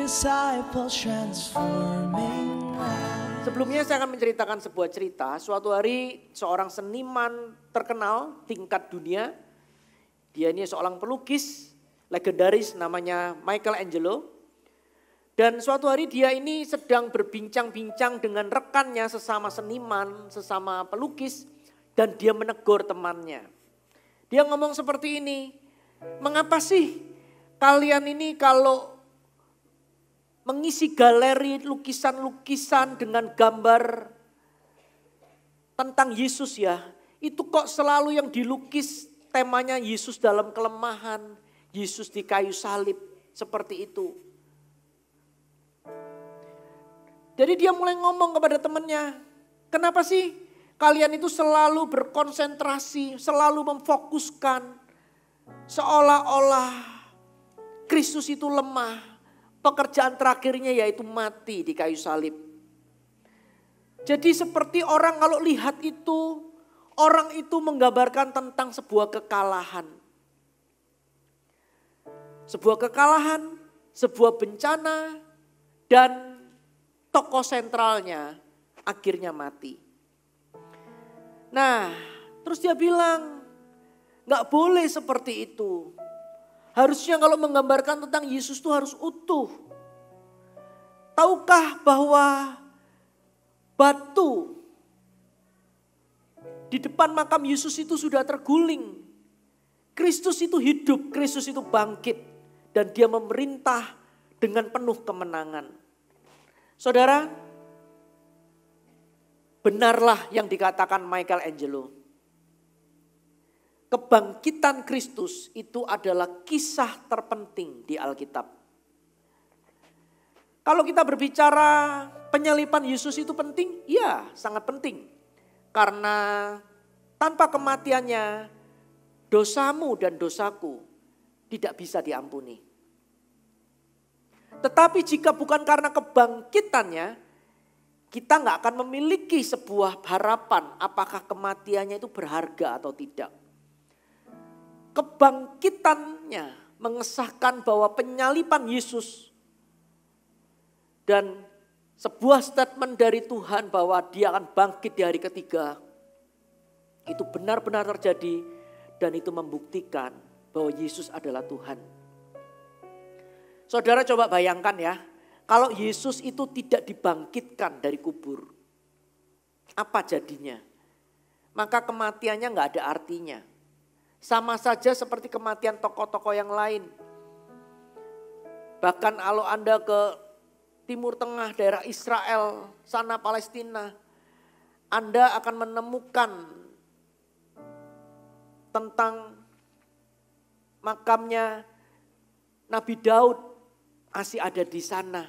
disciple transforming lives. Sebelumnya saya akan menceritakan sebuah cerita. Suatu hari seorang seniman terkenal tingkat dunia. Dia ini seorang pelukis legendaris namanya Michelangelo. Dan suatu hari dia ini sedang berbincang-bincang dengan rekannya sesama seniman, sesama pelukis. Dan dia menegur temannya. Dia ngomong seperti ini, mengapa sih kalian ini kalau mengisi galeri lukisan-lukisan dengan gambar tentang Yesus ya. Itu kok selalu yang dilukis temanya Yesus dalam kelemahan, Yesus di kayu salib, seperti itu. Jadi dia mulai ngomong kepada temannya, kenapa sih kalian itu selalu berkonsentrasi, selalu memfokuskan seolah-olah Kristus itu lemah. Pekerjaan terakhirnya yaitu mati di kayu salib. Jadi seperti orang kalau lihat itu, orang itu menggambarkan tentang sebuah kekalahan. Sebuah kekalahan, sebuah bencana, dan tokoh sentralnya akhirnya mati. Nah, terus dia bilang, gak boleh seperti itu. Harusnya kalau menggambarkan tentang Yesus itu harus utuh. Tahukah bahwa batu di depan makam Yesus itu sudah terguling. Kristus itu hidup, Kristus itu bangkit. Dan dia memerintah dengan penuh kemenangan. Saudara, benarlah yang dikatakan Michelangelo. Kebangkitan Kristus itu adalah kisah terpenting di Alkitab. Kalau kita berbicara penyaliban Yesus itu penting, ya sangat penting. Karena tanpa kematiannya dosamu dan dosaku tidak bisa diampuni. Tetapi jika bukan karena kebangkitannya, kita nggak akan memiliki sebuah harapan apakah kematiannya itu berharga atau tidak. Kebangkitannya mengesahkan bahwa penyaliban Yesus dan sebuah statement dari Tuhan bahwa dia akan bangkit di hari ketiga. Itu benar-benar terjadi dan itu membuktikan bahwa Yesus adalah Tuhan. Saudara coba bayangkan ya, kalau Yesus itu tidak dibangkitkan dari kubur, apa jadinya? Maka kematiannya nggak ada artinya. Sama saja seperti kematian tokoh-tokoh yang lain. Bahkan kalau Anda ke Timur Tengah, daerah Israel, sana Palestina, Anda akan menemukan tentang makamnya Nabi Daud masih ada di sana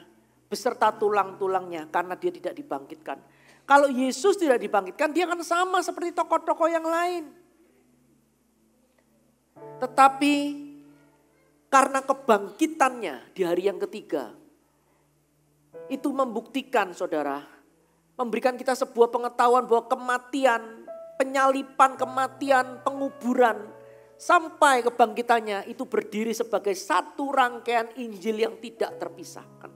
beserta tulang-tulangnya karena dia tidak dibangkitkan. Kalau Yesus tidak dibangkitkan, dia akan sama seperti tokoh-tokoh yang lain. Tetapi karena kebangkitannya di hari yang ketiga, itu membuktikan saudara, memberikan kita sebuah pengetahuan bahwa kematian, penyaliban, kematian, penguburan, sampai kebangkitannya itu berdiri sebagai satu rangkaian Injil yang tidak terpisahkan.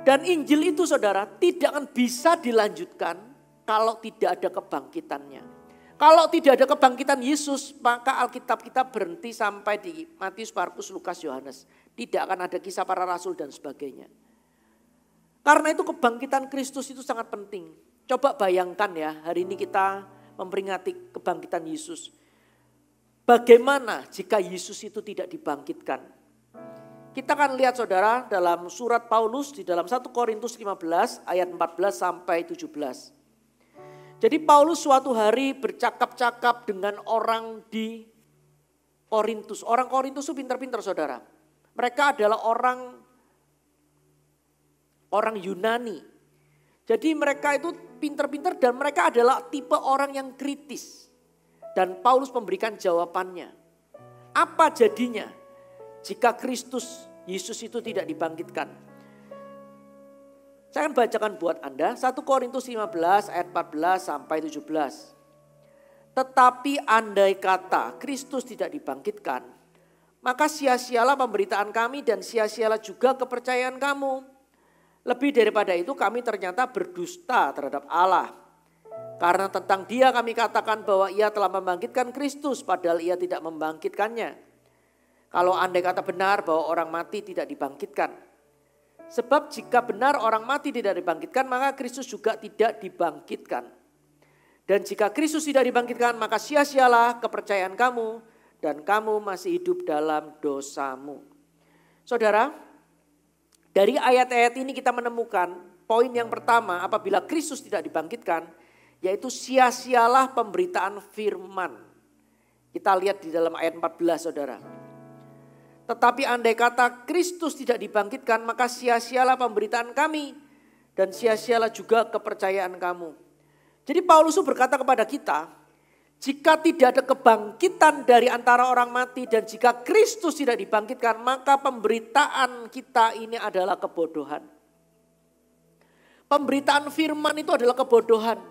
Dan Injil itu saudara tidak akan bisa dilanjutkan kalau tidak ada kebangkitannya. Kalau tidak ada kebangkitan Yesus, maka Alkitab kita berhenti sampai di Matius, Markus, Lukas, Yohanes. Tidak akan ada kisah para rasul dan sebagainya. Karena itu kebangkitan Kristus itu sangat penting. Coba bayangkan ya, hari ini kita memperingati kebangkitan Yesus. Bagaimana jika Yesus itu tidak dibangkitkan? Kita akan lihat saudara dalam surat Paulus di dalam 1 Korintus 15 ayat 14 sampai 17. Jadi Paulus suatu hari bercakap-cakap dengan orang di Korintus. Orang Korintus itu pintar-pintar saudara. Mereka adalah orang Yunani. Jadi mereka itu pintar-pintar dan mereka adalah tipe orang yang kritis. Dan Paulus memberikan jawabannya. Apa jadinya jika Kristus Yesus itu tidak dibangkitkan? Saya akan bacakan buat Anda 1 Korintus 15 ayat 14 sampai 17. Tetapi andai kata Kristus tidak dibangkitkan, maka sia-sialah pemberitaan kami dan sia-sialah juga kepercayaan kamu. Lebih daripada itu kami ternyata berdusta terhadap Allah. Karena tentang Dia kami katakan bahwa Ia telah membangkitkan Kristus padahal Ia tidak membangkitkannya. Kalau andai kata benar bahwa orang mati tidak dibangkitkan. Sebab jika benar orang mati tidak dibangkitkan maka Kristus juga tidak dibangkitkan. Dan jika Kristus tidak dibangkitkan maka sia-sialah kepercayaan kamu dan kamu masih hidup dalam dosamu. Saudara, dari ayat-ayat ini kita menemukan poin yang pertama apabila Kristus tidak dibangkitkan, yaitu sia-sialah pemberitaan firman. Kita lihat di dalam ayat 14 saudara. Tetapi andai kata Kristus tidak dibangkitkan maka sia-sialah pemberitaan kami dan sia-sialah juga kepercayaan kamu. Jadi Paulus berkata kepada kita, jika tidak ada kebangkitan dari antara orang mati dan jika Kristus tidak dibangkitkan maka pemberitaan kita ini adalah kebodohan. Pemberitaan firman itu adalah kebodohan.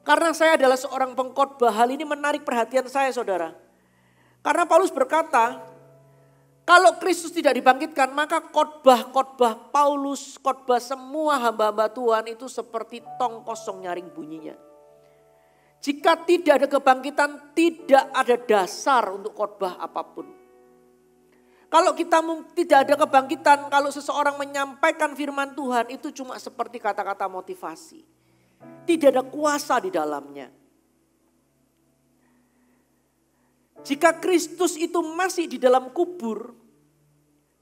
Karena saya adalah seorang pengkhotbah, hal ini menarik perhatian saya saudara. Karena Paulus berkata, kalau Kristus tidak dibangkitkan maka khotbah Paulus, khotbah semua hamba-hamba Tuhan itu seperti tong kosong nyaring bunyinya. Jika tidak ada kebangkitan, tidak ada dasar untuk khotbah apapun. Kalau kita tidak ada kebangkitan, kalau seseorang menyampaikan firman Tuhan itu cuma seperti kata-kata motivasi. Tidak ada kuasa di dalamnya. Jika Kristus itu masih di dalam kubur,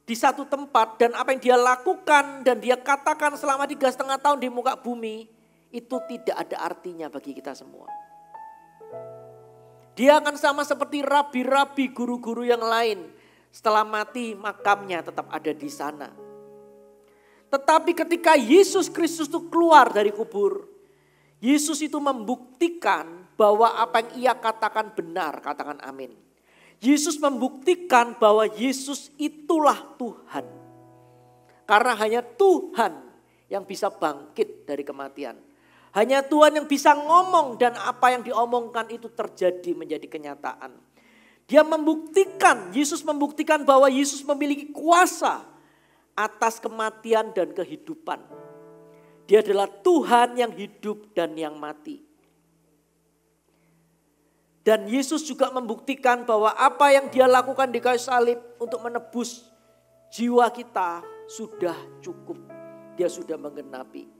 di satu tempat dan apa yang dia lakukan dan dia katakan selama 3,5 tahun di muka bumi, itu tidak ada artinya bagi kita semua. Dia akan sama seperti rabi-rabi guru-guru yang lain. Setelah mati makamnya tetap ada di sana. Tetapi ketika Yesus Kristus itu keluar dari kubur, Yesus itu membuktikan bahwa apa yang ia katakan benar, katakan amin. Yesus membuktikan bahwa Yesus itulah Tuhan. Karena hanya Tuhan yang bisa bangkit dari kematian. Hanya Tuhan yang bisa ngomong dan apa yang diomongkan itu terjadi menjadi kenyataan. Dia membuktikan, Yesus membuktikan bahwa Yesus memiliki kuasa atas kematian dan kehidupan. Dia adalah Tuhan yang hidup dan yang mati. Dan Yesus juga membuktikan bahwa apa yang dia lakukan di kayu salib untuk menebus jiwa kita sudah cukup. Dia sudah menggenapi.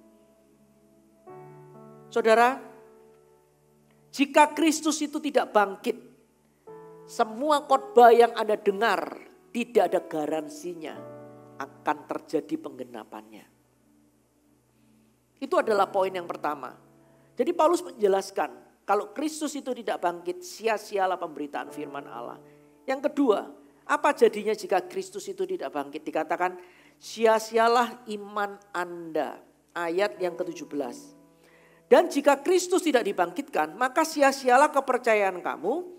Saudara, jika Kristus itu tidak bangkit, semua khotbah yang Anda dengar tidak ada garansinya akan terjadi penggenapannya. Itu adalah poin yang pertama. Jadi Paulus menjelaskan, kalau Kristus itu tidak bangkit, sia-sialah pemberitaan firman Allah. Yang kedua, apa jadinya jika Kristus itu tidak bangkit? Dikatakan, sia-sialah iman Anda. Ayat yang ke-17. Dan jika Kristus tidak dibangkitkan, maka sia-sialah kepercayaan kamu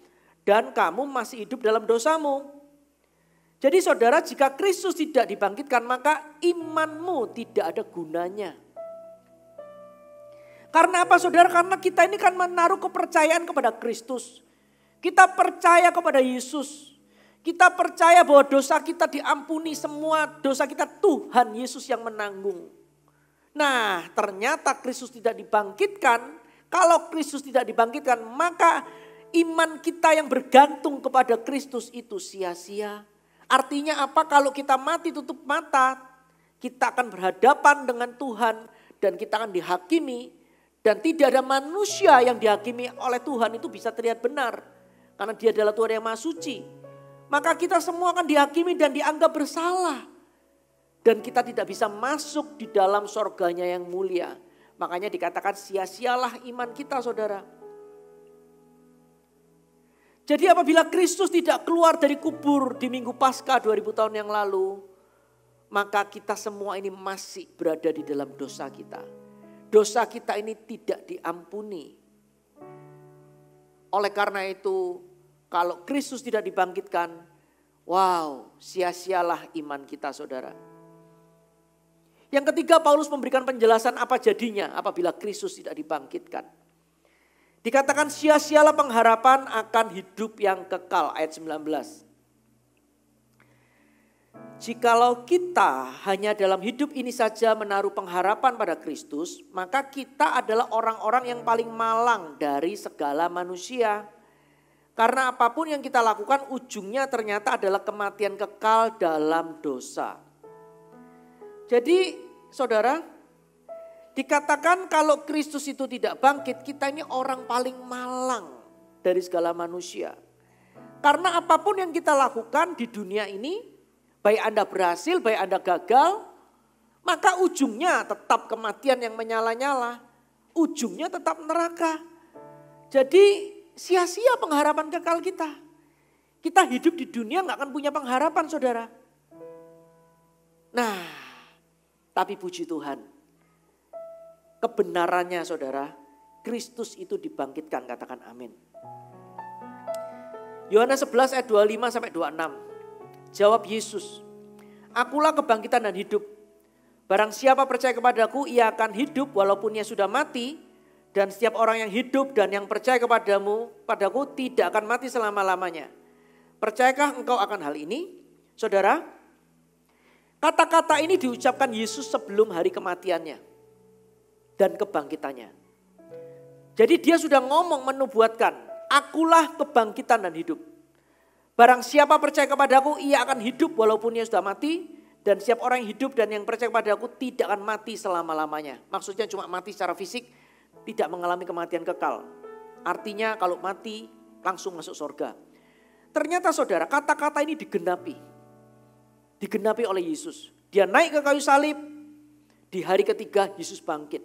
dan kamu masih hidup dalam dosamu. Jadi saudara, jika Kristus tidak dibangkitkan, maka imanmu tidak ada gunanya. Karena apa saudara? Karena kita ini kan menaruh kepercayaan kepada Kristus. Kita percaya kepada Yesus. Kita percaya bahwa dosa kita diampuni, semua dosa kita Tuhan Yesus yang menanggung. Nah, ternyata Kristus tidak dibangkitkan. Kalau Kristus tidak dibangkitkan, maka iman kita yang bergantung kepada Kristus itu sia-sia. Artinya apa? Kalau kita mati tutup mata, kita akan berhadapan dengan Tuhan dan kita akan dihakimi. Dan tidak ada manusia yang dihakimi oleh Tuhan itu bisa terlihat benar. Karena dia adalah Tuhan yang Maha Suci. Maka kita semua akan dihakimi dan dianggap bersalah. Dan kita tidak bisa masuk di dalam sorganya yang mulia. Makanya dikatakan sia-sialah iman kita saudara. Jadi apabila Kristus tidak keluar dari kubur di Minggu Paskah 2000 tahun yang lalu. Maka kita semua ini masih berada di dalam dosa kita. Dosa kita ini tidak diampuni. Oleh karena itu kalau Kristus tidak dibangkitkan. Wow, sia-sialah iman kita saudara. Yang ketiga, Paulus memberikan penjelasan apa jadinya apabila Kristus tidak dibangkitkan. Dikatakan sia-sialah pengharapan akan hidup yang kekal, ayat 19. Jikalau kita hanya dalam hidup ini saja menaruh pengharapan pada Kristus, maka kita adalah orang-orang yang paling malang dari segala manusia. Karena apapun yang kita lakukan ujungnya ternyata adalah kematian kekal dalam dosa. Jadi saudara, dikatakan kalau Kristus itu tidak bangkit, kita ini orang paling malang dari segala manusia. Karena apapun yang kita lakukan di dunia ini, baik Anda berhasil, baik Anda gagal, maka ujungnya tetap kematian yang menyala-nyala. Ujungnya tetap neraka. Jadi sia-sia pengharapan kekal kita. Kita hidup di dunia gak akan punya pengharapan saudara. Nah, tapi puji Tuhan. Kebenarannya saudara, Kristus itu dibangkitkan, katakan amin. Yohanes 11 ayat 25 sampai 26. Jawab Yesus, akulah kebangkitan dan hidup. Barang siapa percaya kepadaku, ia akan hidup walaupun ia sudah mati. Dan setiap orang yang hidup dan yang percaya padaku tidak akan mati selama-lamanya. Percayakah engkau akan hal ini? Saudara, kata-kata ini diucapkan Yesus sebelum hari kematiannya dan kebangkitannya. Jadi dia sudah ngomong menubuatkan, akulah kebangkitan dan hidup. Barang siapa percaya kepadaku, ia akan hidup walaupun ia sudah mati. Dan setiap orang yang hidup dan yang percaya kepadaku tidak akan mati selama-lamanya. Maksudnya cuma mati secara fisik, tidak mengalami kematian kekal. Artinya kalau mati langsung masuk surga. Ternyata saudara, kata-kata ini digenapi. Digenapi oleh Yesus. Dia naik ke kayu salib, di hari ketiga Yesus bangkit.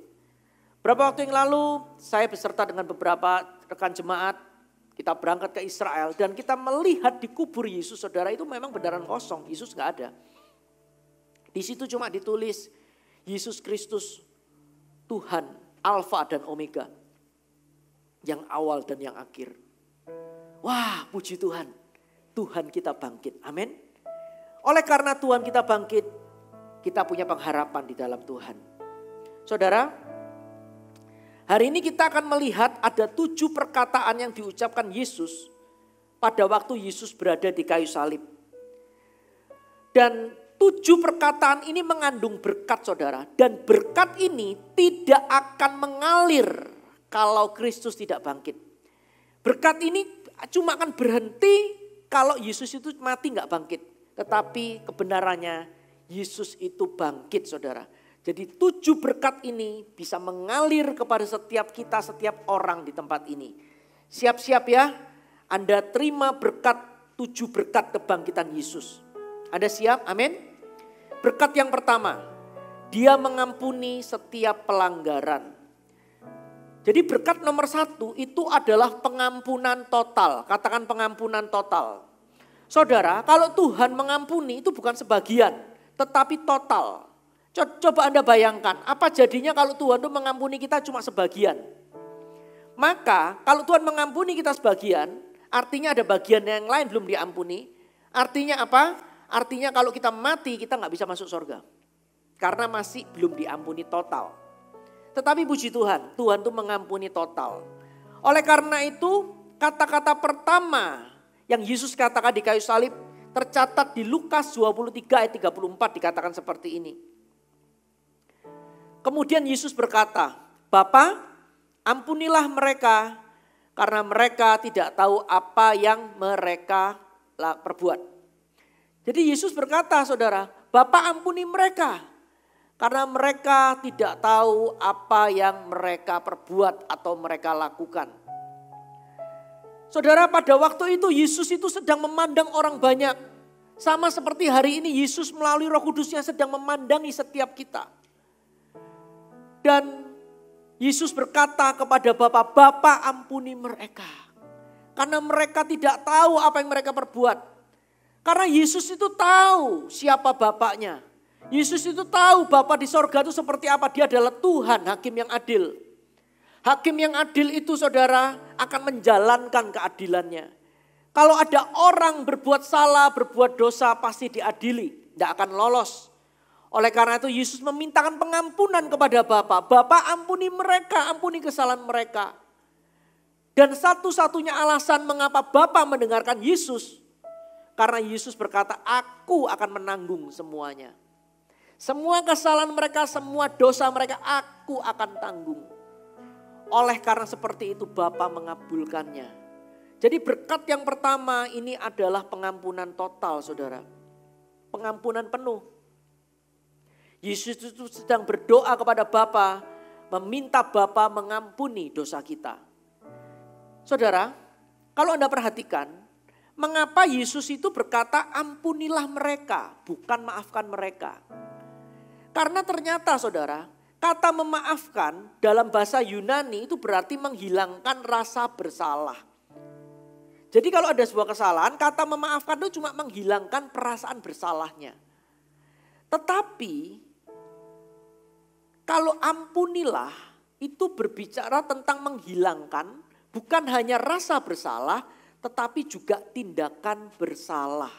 Berapa waktu yang lalu saya beserta dengan beberapa rekan jemaat, kita berangkat ke Israel dan kita melihat di kubur Yesus, saudara, itu memang beneran kosong, Yesus gak ada. Di situ cuma ditulis Yesus Kristus Tuhan, Alfa dan Omega. Yang awal dan yang akhir. Wah, puji Tuhan. Tuhan kita bangkit. Amin. Oleh karena Tuhan kita bangkit, kita punya pengharapan di dalam Tuhan. Saudara, hari ini kita akan melihat ada 7 perkataan yang diucapkan Yesus pada waktu Yesus berada di kayu salib. Dan 7 perkataan ini mengandung berkat saudara. Dan berkat ini tidak akan mengalir kalau Kristus tidak bangkit. Berkat ini cuma akan berhenti kalau Yesus itu mati gak bangkit. Tetapi kebenarannya Yesus itu bangkit saudara. Jadi 7 berkat ini bisa mengalir kepada setiap kita, setiap orang di tempat ini. Siap-siap ya, Anda terima berkat 7 berkat kebangkitan Yesus. Anda siap? Amin. Berkat yang pertama, dia mengampuni setiap pelanggaran. Jadi berkat nomor 1 itu adalah pengampunan total. Katakan pengampunan total. Saudara, kalau Tuhan mengampuni itu bukan sebagian, tetapi total. Coba Anda bayangkan, apa jadinya kalau Tuhan itu mengampuni kita cuma sebagian. Maka kalau Tuhan mengampuni kita sebagian, artinya ada bagian yang lain belum diampuni. Artinya apa? Artinya kalau kita mati kita gak bisa masuk surga. Karena masih belum diampuni total. Tetapi puji Tuhan, Tuhan itu mengampuni total. Oleh karena itu kata-kata pertama yang Yesus katakan di kayu salib tercatat di Lukas 23 ayat 34 dikatakan seperti ini. Kemudian Yesus berkata, Bapa, ampunilah mereka karena mereka tidak tahu apa yang mereka perbuat. Jadi Yesus berkata saudara, Bapa ampuni mereka karena mereka tidak tahu apa yang mereka perbuat atau mereka lakukan. Saudara, pada waktu itu Yesus itu sedang memandang orang banyak. Sama seperti hari ini Yesus melalui Roh Kudusnya sedang memandangi setiap kita. Dan Yesus berkata kepada Bapa, Bapa ampuni mereka. Karena mereka tidak tahu apa yang mereka perbuat. Karena Yesus itu tahu siapa Bapaknya. Yesus itu tahu Bapa di sorga itu seperti apa. Dia adalah Tuhan, Hakim yang adil. Hakim yang adil itu saudara akan menjalankan keadilannya. Kalau ada orang berbuat salah, berbuat dosa pasti diadili. Tidak akan lolos. Oleh karena itu Yesus memintakan pengampunan kepada Bapa. Bapa ampuni mereka, ampuni kesalahan mereka. Dan satu-satunya alasan mengapa Bapa mendengarkan Yesus. Karena Yesus berkata, aku akan menanggung semuanya. Semua kesalahan mereka, semua dosa mereka aku akan tanggung. Oleh karena seperti itu Bapa mengabulkannya. Jadi berkat yang pertama ini adalah pengampunan total saudara. Pengampunan penuh. Yesus itu sedang berdoa kepada Bapa, meminta Bapa mengampuni dosa kita. Saudara, kalau Anda perhatikan, mengapa Yesus itu berkata ampunilah mereka, bukan maafkan mereka. Karena ternyata saudara, kata memaafkan dalam bahasa Yunani itu berarti menghilangkan rasa bersalah. Jadi kalau ada sebuah kesalahan, kata memaafkan itu cuma menghilangkan perasaan bersalahnya. Tetapi kalau ampunilah itu berbicara tentang menghilangkan bukan hanya rasa bersalah tetapi juga tindakan bersalah.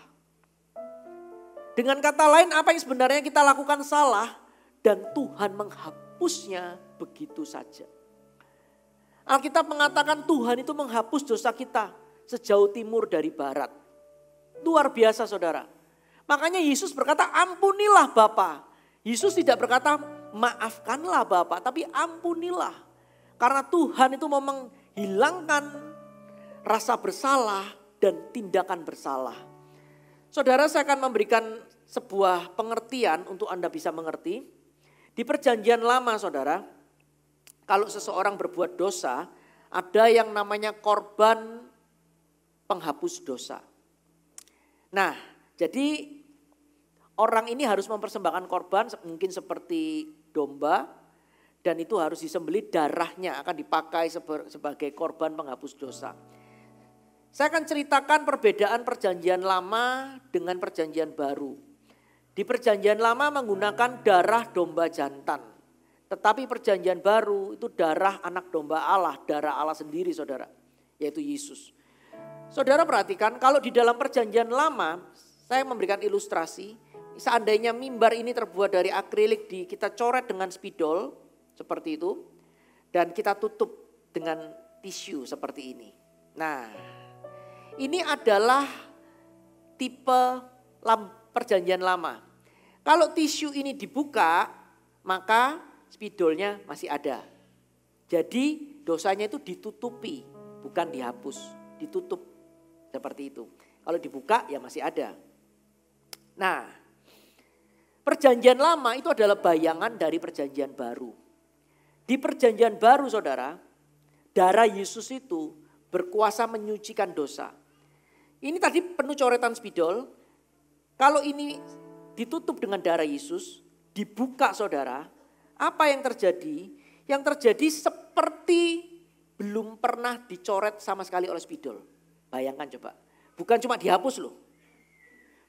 Dengan kata lain apa yang sebenarnya kita lakukan salah dan Tuhan menghapusnya begitu saja. Alkitab mengatakan Tuhan itu menghapus dosa kita sejauh timur dari barat. Luar biasa saudara. Makanya Yesus berkata ampunilah Bapa. Yesus tidak berkata maafkanlah Bapak, tapi ampunilah. Karena Tuhan itu mau menghilangkan rasa bersalah dan tindakan bersalah. Saudara, saya akan memberikan sebuah pengertian untuk Anda bisa mengerti. Di perjanjian lama saudara, kalau seseorang berbuat dosa, ada yang namanya korban penghapus dosa. Nah, jadi orang ini harus mempersembahkan korban mungkin seperti domba dan itu harus disembelih, darahnya akan dipakai sebagai korban penghapus dosa. Saya akan ceritakan perbedaan perjanjian lama dengan perjanjian baru. Di perjanjian lama menggunakan darah domba jantan. Tetapi perjanjian baru itu darah anak domba Allah, darah Allah sendiri saudara, yaitu Yesus. Saudara perhatikan kalau di dalam perjanjian lama, saya memberikan ilustrasi. Seandainya mimbar ini terbuat dari akrilik, kita coret dengan spidol seperti itu. Dan kita tutup dengan tisu seperti ini. Nah, ini adalah tipe perjanjian lama. Kalau tisu ini dibuka, maka spidolnya masih ada. Jadi dosanya itu ditutupi, bukan dihapus. Ditutup seperti itu. Kalau dibuka ya masih ada. Nah, perjanjian lama itu adalah bayangan dari perjanjian baru. Di perjanjian baru saudara, darah Yesus itu berkuasa menyucikan dosa. Ini tadi penuh coretan spidol. Kalau ini ditutup dengan darah Yesus, dibuka saudara, apa yang terjadi? Yang terjadi seperti belum pernah dicoret sama sekali oleh spidol. Bayangkan coba, bukan cuma dihapus loh.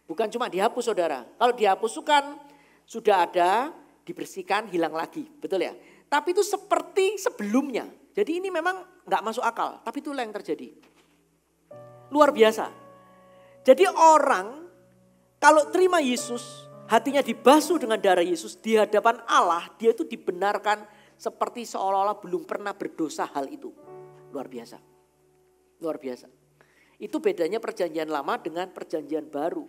Bukan cuma dihapus saudara. Kalau dihapus kan sudah ada, dibersihkan, hilang lagi. Betul ya? Tapi itu seperti sebelumnya. Jadi ini memang gak masuk akal. Tapi itulah yang terjadi. Luar biasa. Jadi orang kalau terima Yesus, hatinya dibasuh dengan darah Yesus di hadapan Allah, dia itu dibenarkan seperti seolah-olah belum pernah berdosa hal itu. Luar biasa. Luar biasa. Itu bedanya perjanjian lama dengan perjanjian baru.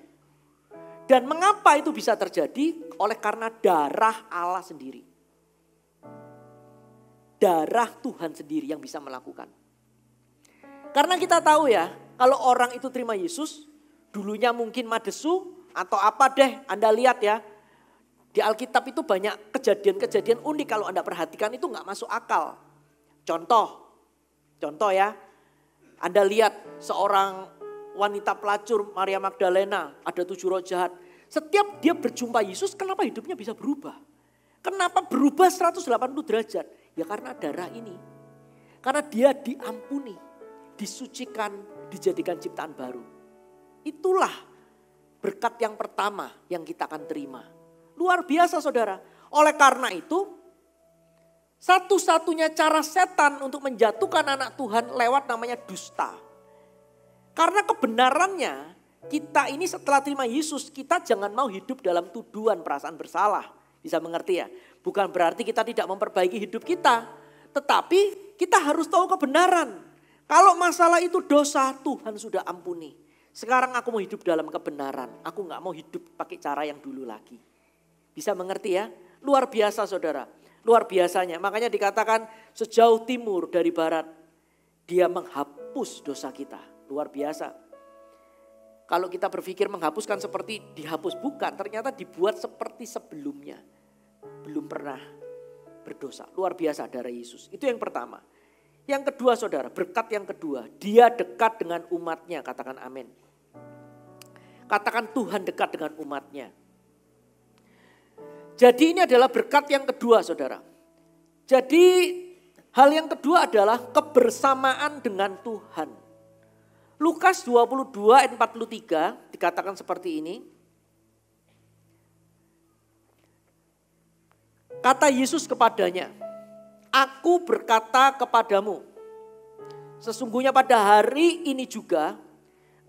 Dan mengapa itu bisa terjadi? Oleh karena darah Allah sendiri. Darah Tuhan sendiri yang bisa melakukan. Karena kita tahu ya, kalau orang itu terima Yesus, dulunya mungkin madesu atau apa deh, Anda lihat ya. Di Alkitab itu banyak kejadian-kejadian unik kalau Anda perhatikan itu gak masuk akal. Contoh ya, Anda lihat seorang wanita pelacur Maria Magdalena, ada 7 roh jahat. Setiap dia berjumpa Yesus, kenapa hidupnya bisa berubah? Kenapa berubah 180 derajat? Ya karena darah ini. Karena dia diampuni, disucikan, dijadikan ciptaan baru. Itulah berkat yang pertama yang kita akan terima. Luar biasa saudara. Oleh karena itu, satu-satunya cara setan untuk menjatuhkan anak Tuhan lewat namanya dusta. Karena kebenarannya kita ini setelah terima Yesus, kita jangan mau hidup dalam tuduhan perasaan bersalah. Bisa mengerti ya? Bukan berarti kita tidak memperbaiki hidup kita. Tetapi kita harus tahu kebenaran. Kalau masalah itu dosa, Tuhan sudah ampuni. Sekarang aku mau hidup dalam kebenaran. Aku gak mau hidup pakai cara yang dulu lagi. Bisa mengerti ya? Luar biasa saudara. Luar biasanya. Makanya dikatakan sejauh timur dari barat. Dia menghapus dosa kita. Luar biasa. Kalau kita berpikir menghapuskan seperti dihapus. Bukan, ternyata dibuat seperti sebelumnya. Belum pernah berdosa. Luar biasa darah Yesus. Itu yang pertama. Yang kedua saudara, berkat yang kedua. Dia dekat dengan umatnya, katakan amin. Katakan Tuhan dekat dengan umatnya. Jadi ini adalah berkat yang kedua saudara. Jadi hal yang kedua adalah kebersamaan dengan Tuhan. Lukas 22 ayat 43 dikatakan seperti ini. Kata Yesus kepadanya, aku berkata kepadamu, sesungguhnya pada hari ini juga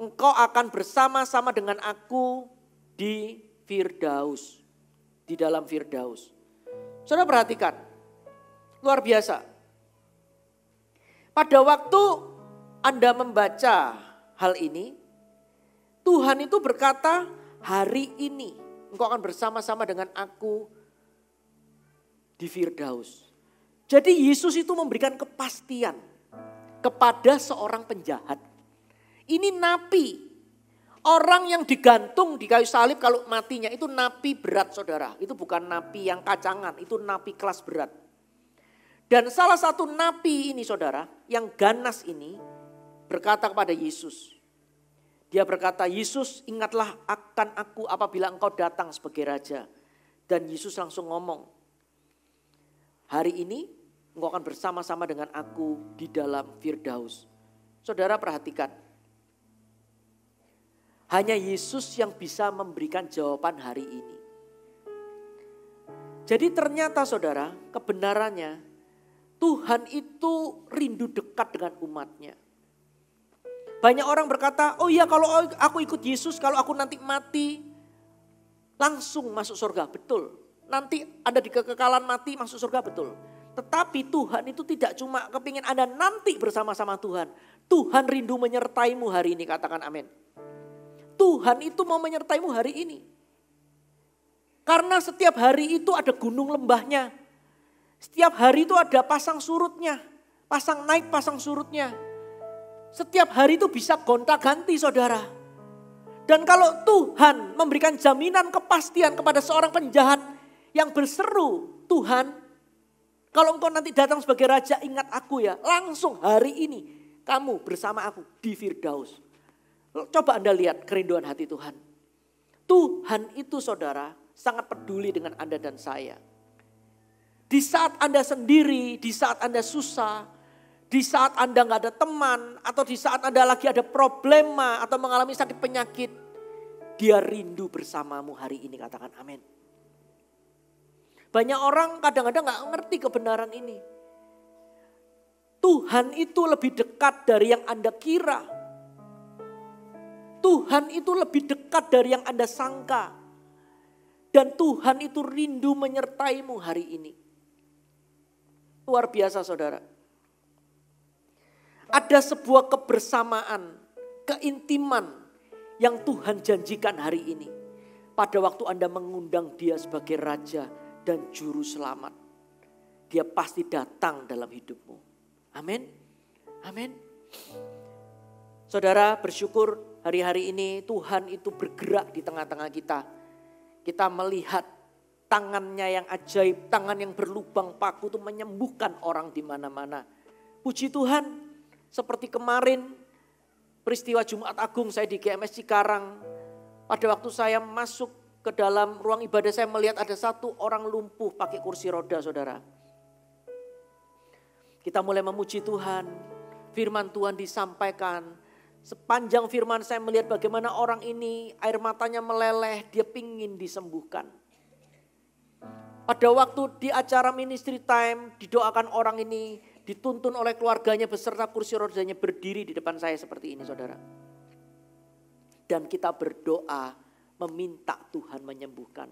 engkau akan bersama-sama dengan aku di Firdaus. Di dalam Firdaus. Saudara perhatikan, luar biasa. Pada waktu Anda membaca hal ini, Tuhan itu berkata, hari ini engkau akan bersama-sama dengan aku di Firdaus. Jadi Yesus itu memberikan kepastian kepada seorang penjahat. Ini napi. Orang yang digantung di kayu salib kalau matinya itu napi berat saudara. Itu bukan napi yang kacangan, itu napi kelas berat. Dan salah satu napi ini saudara yang ganas ini berkata kepada Yesus. Dia berkata, Yesus ingatlah akan aku apabila engkau datang sebagai raja. Dan Yesus langsung ngomong, hari ini engkau akan bersama-sama dengan aku di dalam Firdaus. Saudara perhatikan. Hanya Yesus yang bisa memberikan jawaban hari ini. Jadi ternyata saudara, kebenarannya Tuhan itu rindu dekat dengan umatnya. Banyak orang berkata, oh iya kalau aku ikut Yesus, kalau aku nanti mati langsung masuk surga. Betul, nanti ada di kekekalan mati masuk surga, betul. Tetapi Tuhan itu tidak cuma kepingin Anda nanti bersama-sama Tuhan. Tuhan rindu menyertaimu hari ini, katakan amin. Tuhan itu mau menyertaimu hari ini. Karena setiap hari itu ada gunung lembahnya. Setiap hari itu ada pasang surutnya. Pasang naik, pasang surutnya. Setiap hari itu bisa gonta-ganti saudara. Dan kalau Tuhan memberikan jaminan kepastian kepada seorang penjahat yang berseru, Tuhan, kalau engkau nanti datang sebagai raja ingat aku ya. Langsung hari ini kamu bersama aku di Firdaus. Coba Anda lihat kerinduan hati Tuhan. Tuhan itu saudara sangat peduli dengan Anda dan saya. Di saat Anda sendiri, di saat Anda susah, di saat Anda gak ada teman, atau di saat Anda lagi ada problema atau mengalami sakit penyakit, Dia rindu bersamamu hari ini, katakan amin. Banyak orang kadang-kadang gak ngerti kebenaran ini. Tuhan itu lebih dekat dari yang Anda kira. Tuhan itu lebih dekat dari yang Anda sangka. Dan Tuhan itu rindu menyertaimu hari ini. Luar biasa saudara. Ada sebuah kebersamaan, keintiman yang Tuhan janjikan hari ini. Pada waktu Anda mengundang Dia sebagai Raja dan Juru Selamat. Dia pasti datang dalam hidupmu. Amin. Amin. Saudara bersyukur hari-hari ini Tuhan itu bergerak di tengah-tengah kita. Kita melihat tangannya yang ajaib, tangan yang berlubang paku itu menyembuhkan orang di mana-mana. Puji Tuhan, seperti kemarin peristiwa Jumat Agung saya di GMS Cikarang. Pada waktu saya masuk ke dalam ruang ibadah saya melihat ada satu orang lumpuh pakai kursi roda saudara. Kita mulai memuji Tuhan, firman Tuhan disampaikan. Sepanjang firman saya melihat bagaimana orang ini air matanya meleleh, dia pingin disembuhkan. Pada waktu di acara ministry time didoakan orang ini, dituntun oleh keluarganya beserta kursi rodanya berdiri di depan saya seperti ini saudara. Dan kita berdoa meminta Tuhan menyembuhkan.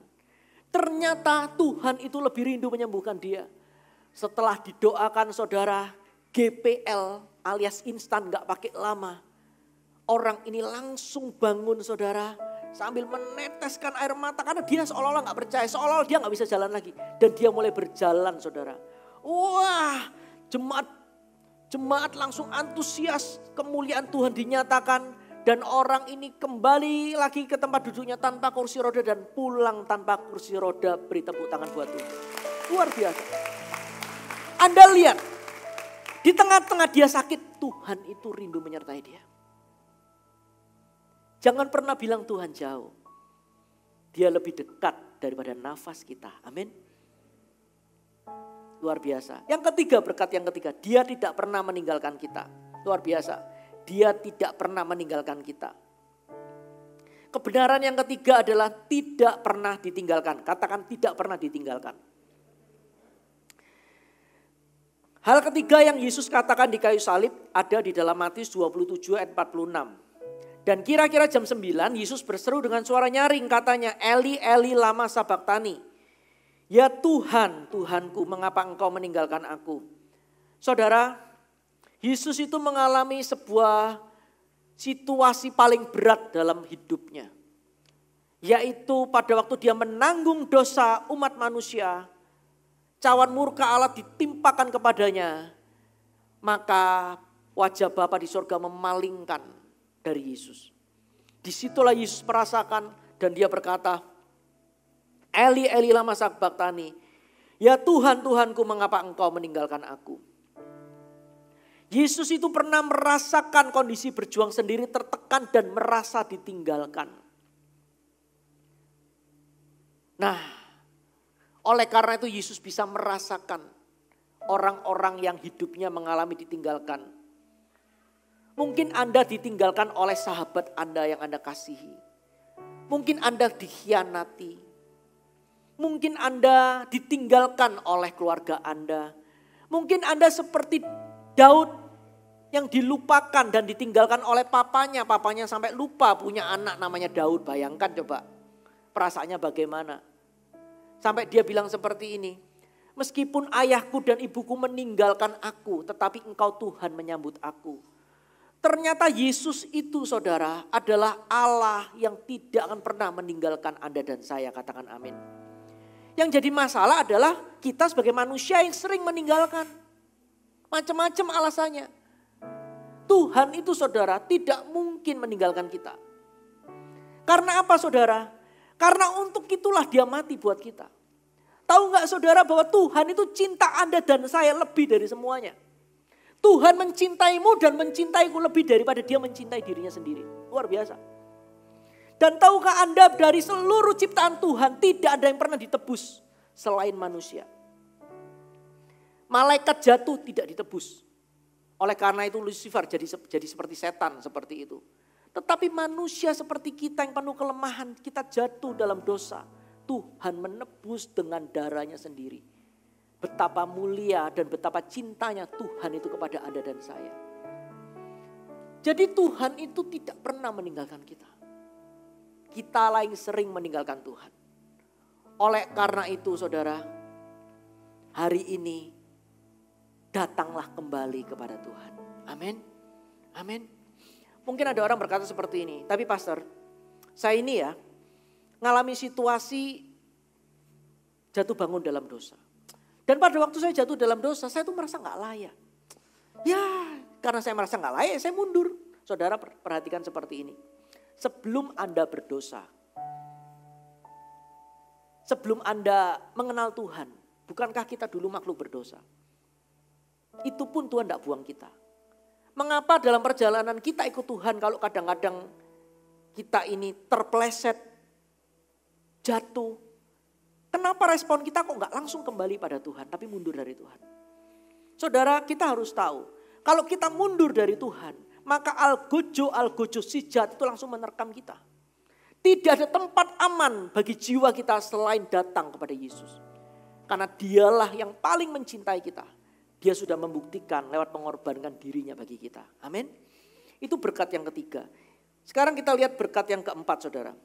Ternyata Tuhan itu lebih rindu menyembuhkan dia. Setelah didoakan saudara, GPL alias instan gak pakai lama. Orang ini langsung bangun saudara. Sambil meneteskan air mata karena dia seolah-olah gak percaya. Seolah-olah dia gak bisa jalan lagi. Dan dia mulai berjalan saudara. Wah, jemaat langsung antusias, kemuliaan Tuhan dinyatakan. Dan orang ini kembali lagi ke tempat duduknya tanpa kursi roda dan pulang tanpa kursi roda. Beri tepuk tangan buat Tuhan. Luar biasa. Anda lihat, di tengah-tengah dia sakit, Tuhan itu rindu menyertai dia. Jangan pernah bilang Tuhan jauh. Dia lebih dekat daripada nafas kita. Amin. Luar biasa. Yang ketiga, berkat yang ketiga, dia tidak pernah meninggalkan kita. Luar biasa. Dia tidak pernah meninggalkan kita. Kebenaran yang ketiga adalah tidak pernah ditinggalkan. Katakan tidak pernah ditinggalkan. Hal ketiga yang Yesus katakan di kayu salib ada di dalam Matius 27 ayat 46. Dan kira-kira jam 9 Yesus berseru dengan suara nyaring katanya, Eli Eli lama sabachthani. Ya Tuhan, Tuhanku mengapa engkau meninggalkan aku. Saudara, Yesus itu mengalami sebuah situasi paling berat dalam hidupnya. Yaitu pada waktu dia menanggung dosa umat manusia, cawan murka Allah ditimpakan kepadanya. Maka wajah Bapa di surga memalingkan dari Yesus. Disitulah Yesus merasakan dan dia berkata, Eli Eli lama sabachthani. Ya Tuhan, Tuhanku mengapa engkau meninggalkan aku. Yesus itu pernah merasakan kondisi berjuang sendiri tertekan dan merasa ditinggalkan. Nah, oleh karena itu Yesus bisa merasakan orang-orang yang hidupnya mengalami ditinggalkan. Mungkin Anda ditinggalkan oleh sahabat Anda yang Anda kasihi. Mungkin Anda dikhianati. Mungkin Anda ditinggalkan oleh keluarga Anda. Mungkin Anda seperti Daud yang dilupakan dan ditinggalkan oleh papanya. Papanya sampai lupa punya anak namanya Daud. Bayangkan coba perasaannya bagaimana. Sampai dia bilang seperti ini. Meskipun ayahku dan ibuku meninggalkan aku, tetapi engkau Tuhan menyambut aku. Ternyata Yesus itu saudara adalah Allah yang tidak akan pernah meninggalkan Anda dan saya. Katakan amin. Yang jadi masalah adalah kita sebagai manusia yang sering meninggalkan. Macam-macam alasannya. Tuhan itu saudara tidak mungkin meninggalkan kita. Karena apa saudara? Karena untuk itulah dia mati buat kita. Tahu gak saudara bahwa Tuhan itu cinta Anda dan saya lebih dari semuanya. Tuhan mencintaimu dan mencintaiku lebih daripada dia mencintai dirinya sendiri. Luar biasa. Dan tahukah Anda dari seluruh ciptaan Tuhan tidak ada yang pernah ditebus selain manusia. Malaikat jatuh tidak ditebus. Oleh karena itu Lucifer jadi seperti setan seperti itu. Tetapi manusia seperti kita yang penuh kelemahan, kita jatuh dalam dosa. Tuhan menebus dengan darahnya sendiri. Betapa mulia dan betapa cintanya Tuhan itu kepada Anda dan saya. Jadi Tuhan itu tidak pernah meninggalkan kita. Kita lain sering meninggalkan Tuhan. Oleh karena itu saudara, hari ini datanglah kembali kepada Tuhan. Amin. Amin. Mungkin ada orang berkata seperti ini. Tapi pastor, saya ini ya ngalami situasi jatuh bangun dalam dosa. Dan pada waktu saya jatuh dalam dosa, saya tuh merasa gak layak. Ya karena saya merasa gak layak, saya mundur. Saudara perhatikan seperti ini. Sebelum Anda berdosa, sebelum Anda mengenal Tuhan, bukankah kita dulu makhluk berdosa? Itu pun Tuhan tidak buang kita. Mengapa dalam perjalanan kita ikut Tuhan kalau kadang-kadang kita ini terpeleset, jatuh. Kenapa respon kita kok gak langsung kembali pada Tuhan tapi mundur dari Tuhan? Saudara kita harus tahu kalau kita mundur dari Tuhan maka algojo sijat itu langsung menerkam kita. Tidak ada tempat aman bagi jiwa kita selain datang kepada Yesus. Karena dialah yang paling mencintai kita. Dia sudah membuktikan lewat mengorbankan dirinya bagi kita. Amin. Itu berkat yang ketiga. Sekarang kita lihat berkat yang keempat saudara.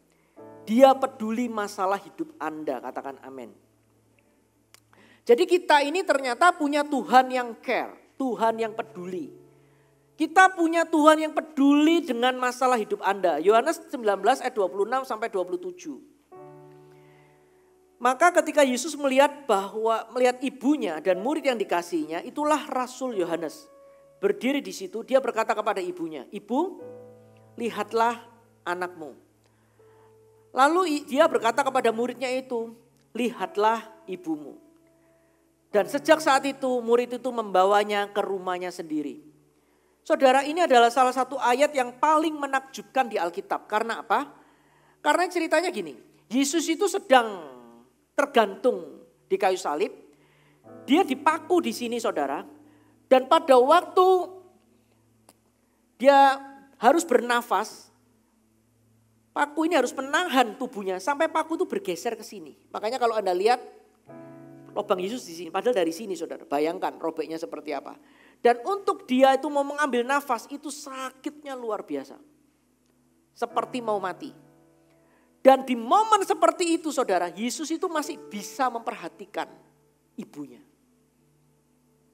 Dia peduli masalah hidup Anda. Katakan amin. Jadi kita ini ternyata punya Tuhan yang care. Tuhan yang peduli. Kita punya Tuhan yang peduli dengan masalah hidup Anda. Yohanes 19 ayat 26 sampai 27. Maka ketika Yesus melihat ibunya dan murid yang dikasihinya, itulah Rasul Yohanes. Berdiri di situ, dia berkata kepada ibunya, "Ibu, lihatlah anakmu." Lalu dia berkata kepada muridnya itu, "Lihatlah ibumu." Dan sejak saat itu murid itu membawanya ke rumahnya sendiri. Saudara, ini adalah salah satu ayat yang paling menakjubkan di Alkitab. Karena apa? Karena ceritanya gini, Yesus itu sedang tergantung di kayu salib. Dia dipaku di sini saudara. Dan pada waktu dia harus bernafas, paku ini harus menahan tubuhnya sampai paku itu bergeser ke sini. Makanya kalau Anda lihat lubang Yesus di sini, padahal dari sini saudara, bayangkan robeknya seperti apa. Dan untuk dia itu mau mengambil nafas itu sakitnya luar biasa. Seperti mau mati. Dan di momen seperti itu saudara, Yesus itu masih bisa memperhatikan ibunya.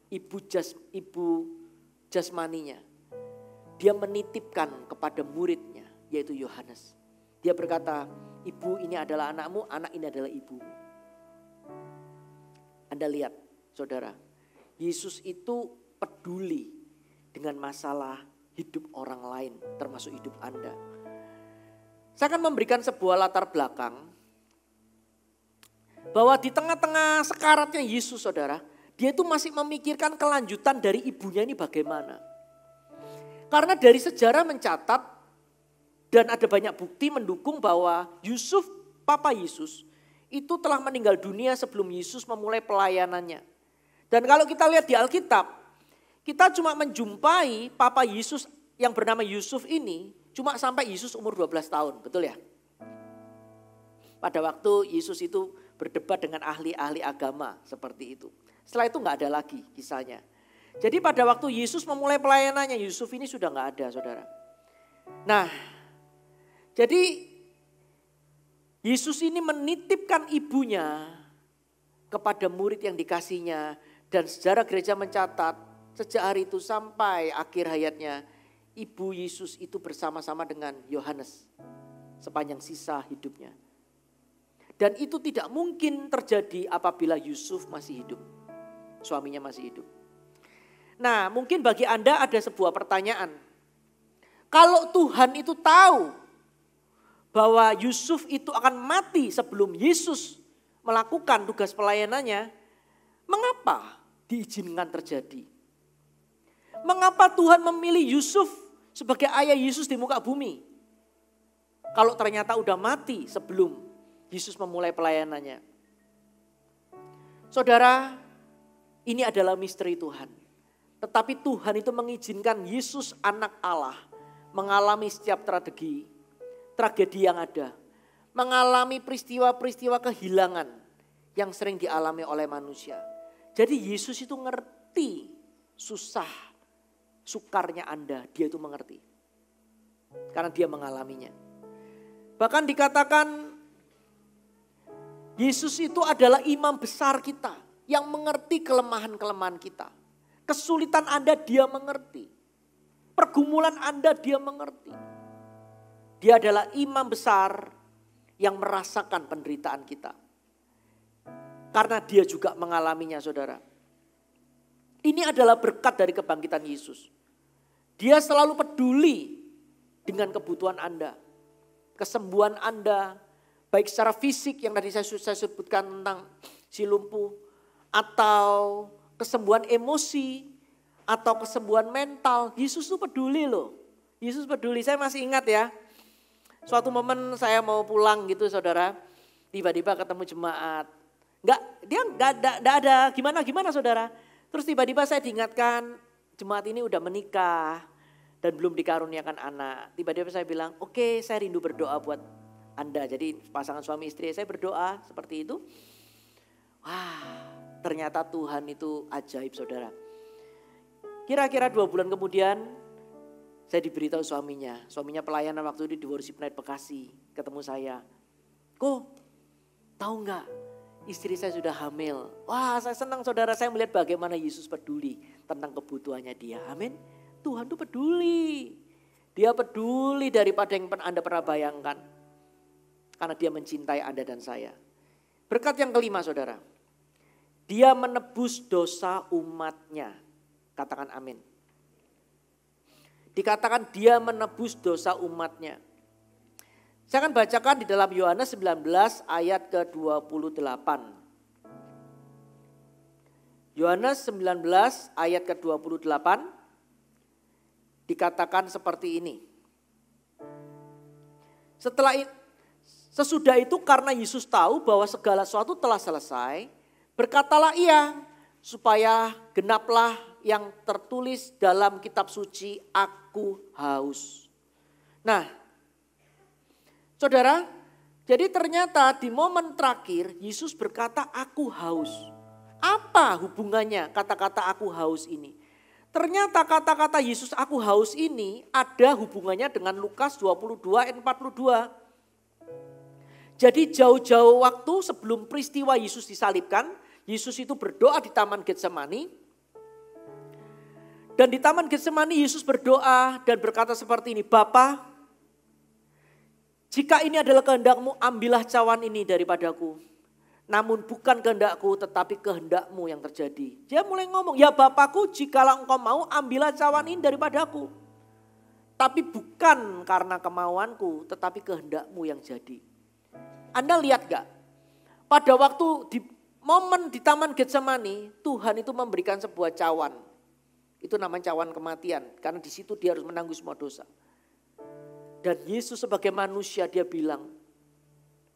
Ibu jasmaninya. Dia menitipkan kepada muridnya yaitu Yohanes. Dia berkata, "Ibu ini adalah anakmu, anak ini adalah ibumu." Anda lihat saudara, Yesus itu peduli dengan masalah hidup orang lain termasuk hidup Anda. Saya akan memberikan sebuah latar belakang bahwa di tengah-tengah sekaratnya Yesus saudara, dia itu masih memikirkan kelanjutan dari ibunya ini bagaimana. Karena dari sejarah mencatat dan ada banyak bukti mendukung bahwa Yusuf, Papa Yesus, itu telah meninggal dunia sebelum Yesus memulai pelayanannya. Dan kalau kita lihat di Alkitab, kita cuma menjumpai Papa Yesus yang bernama Yusuf ini cuma sampai Yesus umur 12 tahun, betul ya? Pada waktu Yesus itu berdebat dengan ahli-ahli agama seperti itu. Setelah itu nggak ada lagi kisahnya. Jadi pada waktu Yesus memulai pelayanannya, Yusuf ini sudah nggak ada saudara. Nah, jadi Yesus ini menitipkan ibunya kepada murid yang dikasihnya. Dan sejarah gereja mencatat sejak hari itu sampai akhir hayatnya, ibu Yesus itu bersama-sama dengan Yohanes sepanjang sisa hidupnya. Dan itu tidak mungkin terjadi apabila Yusuf masih hidup, suaminya masih hidup. Nah, mungkin bagi Anda ada sebuah pertanyaan. Kalau Tuhan itu tahu bahwa Yusuf itu akan mati sebelum Yesus melakukan tugas pelayanannya, mengapa diizinkan terjadi? Mengapa Tuhan memilih Yusuf sebagai ayah Yesus di muka bumi? Kalau ternyata udah mati sebelum Yesus memulai pelayanannya. Saudara, ini adalah misteri Tuhan. Tetapi Tuhan itu mengizinkan Yesus anak Allah mengalami setiap tragedi yang ada. Mengalami peristiwa-peristiwa kehilangan yang sering dialami oleh manusia. Jadi Yesus itu ngerti susah, sukarnya Anda, dia itu mengerti. Karena dia mengalaminya. Bahkan dikatakan Yesus itu adalah imam besar kita yang mengerti kelemahan-kelemahan kita. Kesulitan Anda dia mengerti. Pergumulan Anda dia mengerti. Dia adalah imam besar yang merasakan penderitaan kita. Karena dia juga mengalaminya saudara. Ini adalah berkat dari kebangkitan Yesus. Dia selalu peduli dengan kebutuhan Anda. Kesembuhan Anda. Baik secara fisik yang tadi saya sebutkan tentang si lumpuh. Atau kesembuhan emosi. Atau kesembuhan mental. Yesus itu peduli loh. Yesus peduli. Saya masih ingat ya. Suatu momen saya mau pulang gitu saudara. Tiba-tiba ketemu jemaat. Dia enggak ada gimana saudara. Terus tiba-tiba saya diingatkan jemaat ini udah menikah dan belum dikaruniakan anak. Tiba-tiba saya bilang, oke, saya rindu berdoa buat Anda. Jadi pasangan suami istri saya berdoa seperti itu. Wah, ternyata Tuhan itu ajaib saudara. Kira-kira 2 bulan kemudian saya diberitahu suaminya. Suaminya pelayanan waktu itu di Worship Night Bekasi. Ketemu saya. Kok tahu nggak? Istri saya sudah hamil. Wah, saya senang saudara, saya melihat bagaimana Yesus peduli tentang kebutuhannya dia. Amin. Tuhan tuh peduli. Dia peduli daripada yang Anda pernah bayangkan. Karena dia mencintai Anda dan saya. Berkat yang kelima saudara. Dia menebus dosa umatnya. Katakan amin. Dikatakan dia menebus dosa umatnya. Saya akan bacakan di dalam Yohanes 19 ayat ke-28. Yohanes 19 ayat ke-28 dikatakan seperti ini. Sesudah itu karena Yesus tahu bahwa segala sesuatu telah selesai, berkatalah ia supaya genaplah yang tertulis dalam kitab suci, aku haus. Nah, saudara, jadi ternyata di momen terakhir Yesus berkata aku haus. Apa hubungannya kata-kata aku haus ini? Ternyata kata-kata Yesus aku haus ini ada hubungannya dengan Lukas 22 ayat 42. Jadi jauh-jauh waktu sebelum peristiwa Yesus disalibkan, Yesus itu berdoa di Taman Getsemani. Dan di Taman Getsemani Yesus berdoa dan berkata seperti ini, Bapa, jika ini adalah kehendak-Mu, ambillah cawan ini daripadaku. Namun bukan kehendak-Ku tetapi kehendak-Mu yang terjadi. Dia mulai ngomong, ya Bapakku jikalau Engkau mau ambillah cawan ini daripadaku. Tapi bukan karena kemauanku tetapi kehendak-Mu yang jadi. Anda lihat gak? Pada waktu di momen di Taman Getsemani, Tuhan itu memberikan sebuah cawan. Itu namanya cawan kematian. Karena di situ dia harus menanggung semua dosa. Dan Yesus sebagai manusia dia bilang,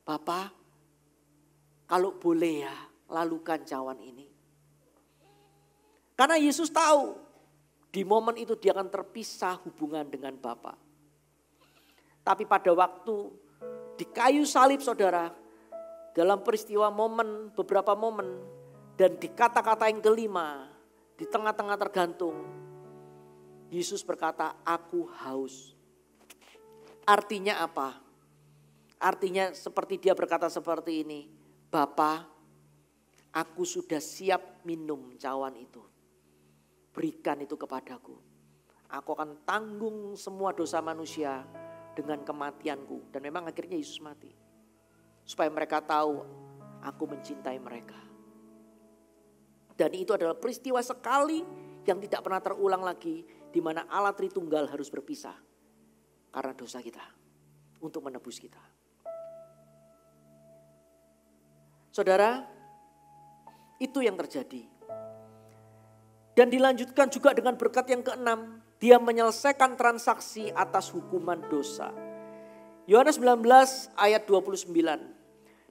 Bapa, kalau boleh ya lalukan cawan ini. Karena Yesus tahu di momen itu dia akan terpisah hubungan dengan Bapa. Tapi pada waktu di kayu salib saudara, dalam peristiwa momen, beberapa momen, dan di kata-kata yang kelima, di tengah-tengah tergantung, Yesus berkata, aku haus. Artinya apa? Artinya seperti dia berkata seperti ini, Bapa, aku sudah siap minum cawan itu. Berikan itu kepadaku. Aku akan tanggung semua dosa manusia dengan kematianku. Dan memang akhirnya Yesus mati. Supaya mereka tahu aku mencintai mereka. Dan itu adalah peristiwa sekali yang tidak pernah terulang lagi. Di mana Allah Tritunggal harus berpisah. Karena dosa kita. Untuk menebus kita. Saudara, itu yang terjadi. Dan dilanjutkan juga dengan berkat yang keenam. Dia menyelesaikan transaksi atas hukuman dosa. Yohanes 19 ayat 29.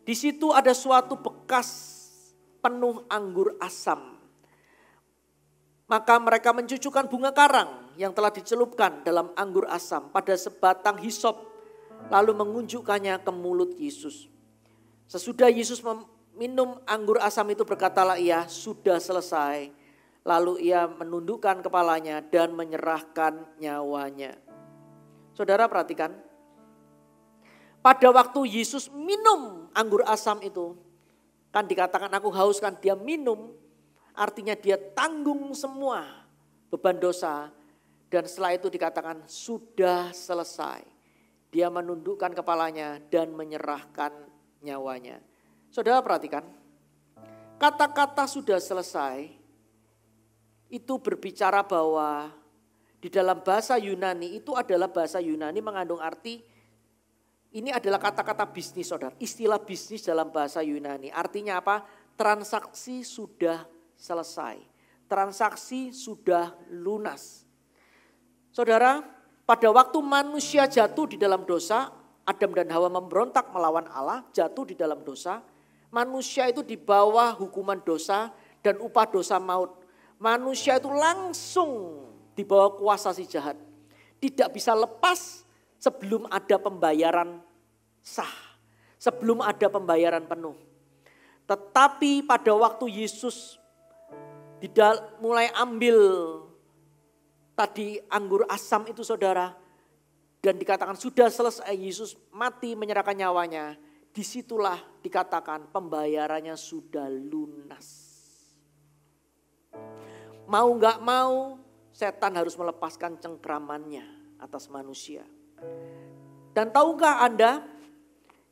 Di situ ada suatu bekas penuh anggur asam. Maka mereka mencucukkan bunga karang yang telah dicelupkan dalam anggur asam pada sebatang hisop. Lalu mengunjukkannya ke mulut Yesus. Sesudah Yesus minum anggur asam itu berkatalah ia, sudah selesai. Lalu ia menundukkan kepalanya dan menyerahkan nyawanya. Saudara perhatikan. Pada waktu Yesus minum anggur asam itu. Kan dikatakan aku haus kan, dia minum. Artinya dia tanggung semua beban dosa. Dan setelah itu dikatakan sudah selesai. Dia menundukkan kepalanya dan menyerahkan nyawanya. Saudara perhatikan, kata-kata sudah selesai itu berbicara bahwa di dalam bahasa Yunani itu adalah bahasa Yunani mengandung arti, ini adalah kata-kata bisnis saudara, istilah bisnis dalam bahasa Yunani. Artinya apa? Transaksi sudah selesai, transaksi sudah lunas. Saudara, pada waktu manusia jatuh di dalam dosa, Adam dan Hawa memberontak melawan Allah, jatuh di dalam dosa. Manusia itu di bawah hukuman dosa dan upah dosa maut. Manusia itu langsung di bawah kuasa si jahat. Tidak bisa lepas sebelum ada pembayaran sah. Sebelum ada pembayaran penuh. Tetapi pada waktu Yesus mulai ambil tadi anggur asam itu saudara. Dan dikatakan sudah selesai, Yesus mati menyerahkan nyawanya. Disitulah dikatakan pembayarannya sudah lunas. Mau gak mau setan harus melepaskan cengkramannya atas manusia. Dan tahukah Anda,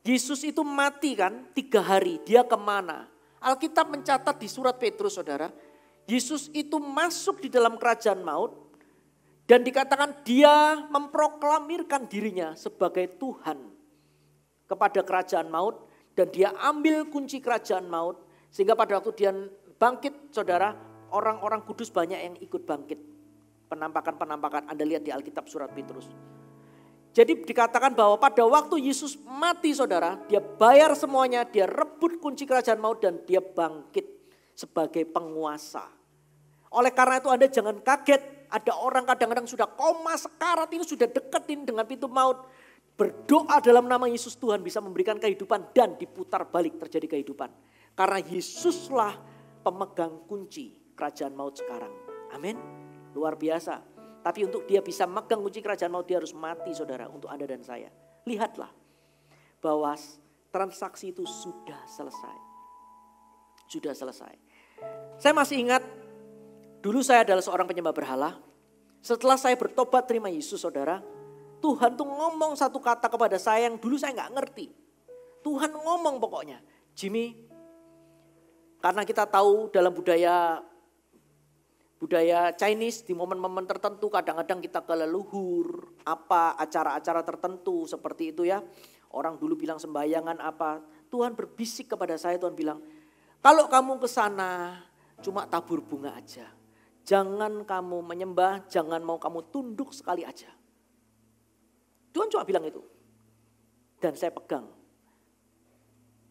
Yesus itu mati kan 3 hari, dia kemana? Alkitab mencatat di surat Petrus saudara, Yesus itu masuk di dalam kerajaan maut dan dikatakan dia memproklamirkan dirinya sebagai Tuhan kepada kerajaan maut dan dia ambil kunci kerajaan maut sehingga pada waktu dia bangkit saudara, orang-orang kudus banyak yang ikut bangkit. Penampakan-penampakan Anda lihat di Alkitab surat Petrus. Jadi dikatakan bahwa pada waktu Yesus mati saudara, dia bayar semuanya, dia rebut kunci kerajaan maut dan dia bangkit sebagai penguasa. Oleh karena itu Anda jangan kaget, ada orang kadang-kadang sudah koma sekarat ini sudah deketin dengan pintu maut. Berdoa dalam nama Yesus Tuhan bisa memberikan kehidupan dan diputar balik terjadi kehidupan. Karena Yesuslah pemegang kunci kerajaan maut sekarang. Amin. Luar biasa. Tapi untuk dia bisa megang kunci kerajaan maut dia harus mati saudara untuk Anda dan saya. Lihatlah bahwa transaksi itu sudah selesai. Sudah selesai. Saya masih ingat dulu saya adalah seorang penyembah berhala. Setelah saya bertobat terima Yesus saudara. Tuhan tuh ngomong satu kata kepada saya yang dulu saya gak ngerti. Tuhan ngomong pokoknya. Jimmy, karena kita tahu dalam budaya Chinese di momen-momen tertentu kadang-kadang kita ke leluhur, apa acara-acara tertentu seperti itu ya. Orang dulu bilang sembayangan apa. Tuhan berbisik kepada saya, Tuhan bilang, kalau kamu ke sana cuma tabur bunga aja. Jangan kamu menyembah, jangan mau kamu tunduk sekali aja. Tuhan cuma bilang itu. Dan saya pegang.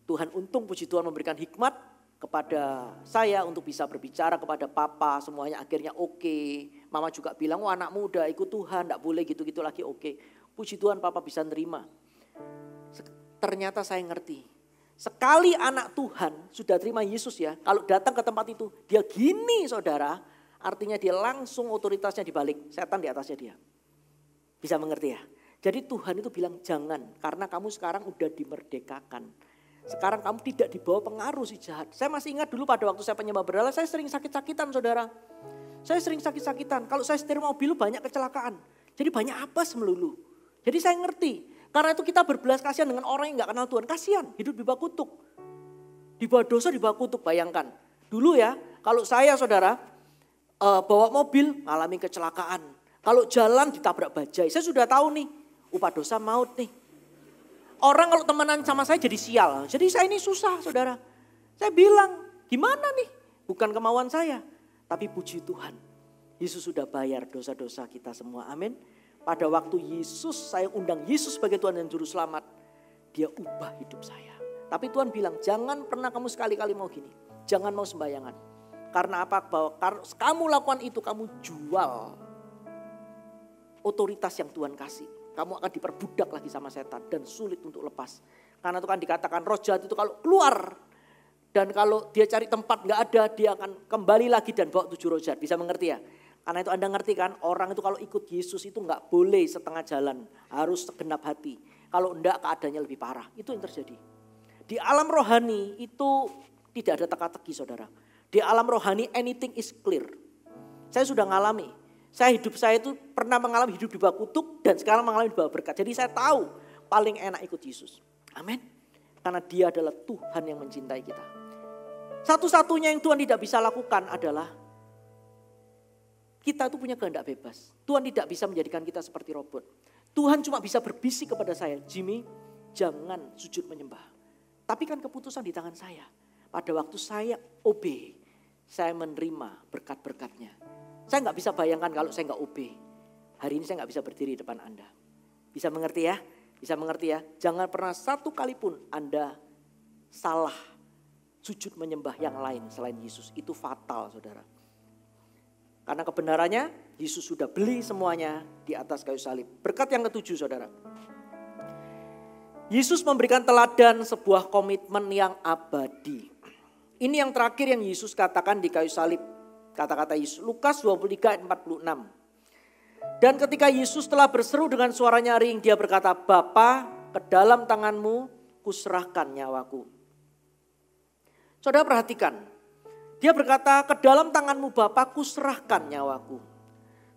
Tuhan untung puji Tuhan memberikan hikmat kepada saya untuk bisa berbicara kepada papa, semuanya akhirnya oke. Mama juga bilang, oh anak muda ikut Tuhan, gak boleh gitu-gitu lagi oke. Puji Tuhan papa bisa nerima. Ternyata saya ngerti. Sekali anak Tuhan sudah terima Yesus ya, kalau datang ke tempat itu dia gini saudara, artinya dia langsung otoritasnya dibalik, setan di atasnya dia. Bisa mengerti ya? Jadi Tuhan itu bilang jangan, karena kamu sekarang udah dimerdekakan. Sekarang kamu tidak dibawa pengaruh si jahat. Saya masih ingat dulu pada waktu saya penyembah berhala, saya sering sakit-sakitan saudara. Saya sering sakit-sakitan. Kalau saya setir mobil banyak kecelakaan. Jadi banyak apes melulu. Jadi saya ngerti. Karena itu kita berbelas kasihan dengan orang yang gak kenal Tuhan. Kasihan hidup di bawah kutuk. Di bawah dosa, di bawah kutuk, bayangkan. Dulu ya, kalau saya saudara bawa mobil mengalami kecelakaan. Kalau jalan ditabrak bajai. Saya sudah tahu nih, upah dosa maut nih. Orang kalau temenan sama saya jadi sial. Jadi saya ini susah saudara. Saya bilang gimana nih? Bukan kemauan saya. Tapi puji Tuhan. Yesus sudah bayar dosa-dosa kita semua. Amin. Pada waktu Yesus, saya undang Yesus sebagai Tuhan dan Juru Selamat. Dia ubah hidup saya. Tapi Tuhan bilang jangan pernah kamu sekali-kali mau gini. Jangan mau sembayangan. Karena apa? Bahwa kamu lakukan itu kamu jual otoritas yang Tuhan kasih. Kamu akan diperbudak lagi sama setan dan sulit untuk lepas. Karena itu kan dikatakan roh jahat itu kalau keluar dan kalau dia cari tempat gak ada dia akan kembali lagi dan bawa 7 roh jahat. Bisa mengerti ya? Karena itu Anda ngerti kan orang itu kalau ikut Yesus itu gak boleh setengah jalan. Harus segenap hati. Kalau enggak keadaannya lebih parah. Itu yang terjadi. Di alam rohani itu tidak ada teka-teki saudara. Di alam rohani anything is clear. Saya sudah ngalami. Hidup saya itu pernah mengalami hidup di bawah kutuk dan sekarang mengalami di bawah berkat. Jadi saya tahu paling enak ikut Yesus. Amin. Karena dia adalah Tuhan yang mencintai kita. Satu-satunya yang Tuhan tidak bisa lakukan adalah kita itu punya kehendak bebas. Tuhan tidak bisa menjadikan kita seperti robot. Tuhan cuma bisa berbisik kepada saya, Jimmy jangan sujud menyembah. Tapi kan keputusan di tangan saya. Pada waktu saya obey, saya menerima berkat-berkatnya. Saya gak bisa bayangkan kalau saya gak obey. Hari ini saya gak bisa berdiri di depan Anda. Bisa mengerti ya? Bisa mengerti ya? Jangan pernah satu kali pun Anda salah sujud menyembah yang lain selain Yesus. Itu fatal saudara. Karena kebenarannya Yesus sudah beli semuanya di atas kayu salib. Berkat yang ke-7 saudara. Yesus memberikan teladan sebuah komitmen yang abadi. Ini yang terakhir yang Yesus katakan di kayu salib. Kata-kata Yesus, Lukas 23 ayat 46. Dan ketika Yesus telah berseru dengan suara nyaring, dia berkata, Bapa, ke dalam tanganmu kuserahkan nyawaku. Saudara perhatikan, dia berkata, ke dalam tanganmu Bapa kuserahkan nyawaku.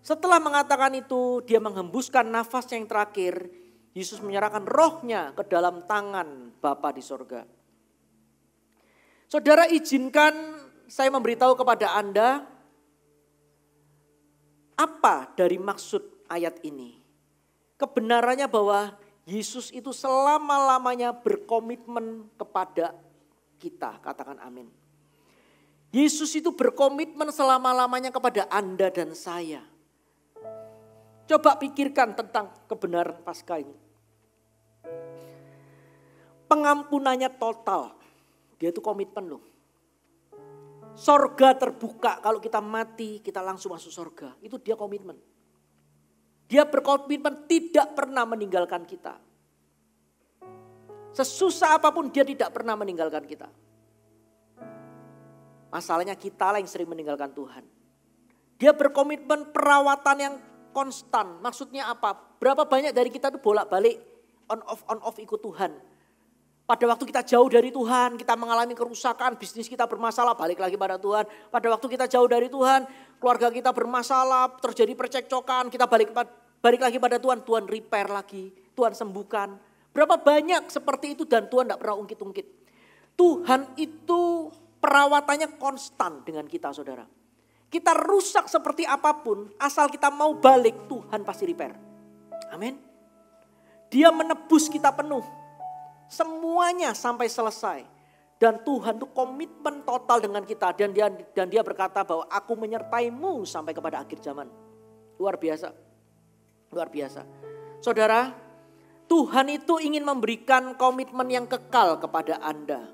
Setelah mengatakan itu, dia menghembuskan nafas yang terakhir. Yesus menyerahkan rohnya ke dalam tangan Bapa di sorga. Saudara, izinkan saya memberitahu kepada Anda apa dari maksud ayat ini. Kebenarannya bahwa Yesus itu selama-lamanya berkomitmen kepada kita. Katakan amin. Yesus itu berkomitmen selama-lamanya kepada Anda dan saya. Coba pikirkan tentang kebenaran Paskah ini. Pengampunannya total. Dia itu komitmen loh. Sorga terbuka, kalau kita mati kita langsung masuk sorga. Itu dia komitmen. Dia berkomitmen tidak pernah meninggalkan kita. Sesusah apapun dia tidak pernah meninggalkan kita. Masalahnya kita lah yang sering meninggalkan Tuhan. Dia berkomitmen perawatan yang konstan. Maksudnya apa? Berapa banyak dari kita itu bolak-balik on off ikut Tuhan. Pada waktu kita jauh dari Tuhan, kita mengalami kerusakan, bisnis kita bermasalah, balik lagi pada Tuhan. Pada waktu kita jauh dari Tuhan, keluarga kita bermasalah, terjadi percekcokan, kita balik lagi pada Tuhan. Tuhan repair lagi, Tuhan sembuhkan. Berapa banyak seperti itu dan Tuhan tidak pernah ungkit-ungkit. Tuhan itu perawatannya konstan dengan kita, saudara. Kita rusak seperti apapun, asal kita mau balik, Tuhan pasti repair. Amin. Dia menebus kita penuh. Semuanya sampai selesai. Dan Tuhan itu komitmen total dengan kita. Dan dia berkata bahwa aku menyertaimu sampai kepada akhir zaman. Luar biasa. Luar biasa. Saudara, Tuhan itu ingin memberikan komitmen yang kekal kepada Anda.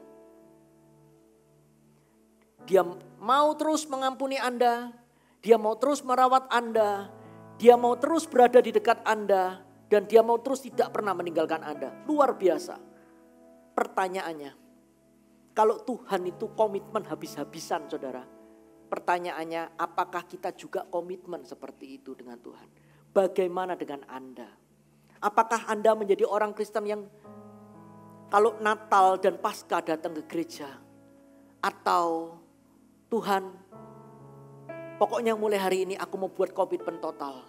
Dia mau terus mengampuni Anda. Dia mau terus merawat Anda. Dia mau terus berada di dekat Anda. Dan dia mau terus tidak pernah meninggalkan Anda. Luar biasa. Pertanyaannya, kalau Tuhan itu komitmen habis-habisan, saudara. Pertanyaannya, apakah kita juga komitmen seperti itu dengan Tuhan? Bagaimana dengan Anda? Apakah Anda menjadi orang Kristen yang kalau Natal dan Paskah datang ke gereja? Atau Tuhan, pokoknya mulai hari ini aku mau buat komitmen total.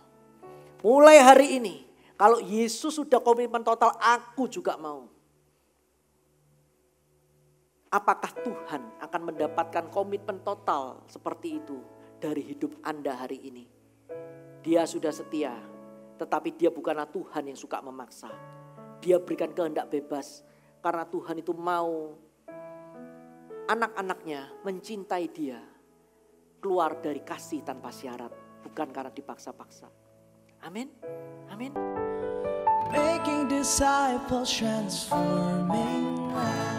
Mulai hari ini, kalau Yesus sudah komitmen total, aku juga mau. Apakah Tuhan akan mendapatkan komitmen total seperti itu dari hidup Anda hari ini? Dia sudah setia, tetapi dia bukanlah Tuhan yang suka memaksa. Dia berikan kehendak bebas karena Tuhan itu mau anak-anaknya mencintai dia. Keluar dari kasih tanpa syarat, bukan karena dipaksa-paksa. Amin. Amin. Making disciples, transforming lives.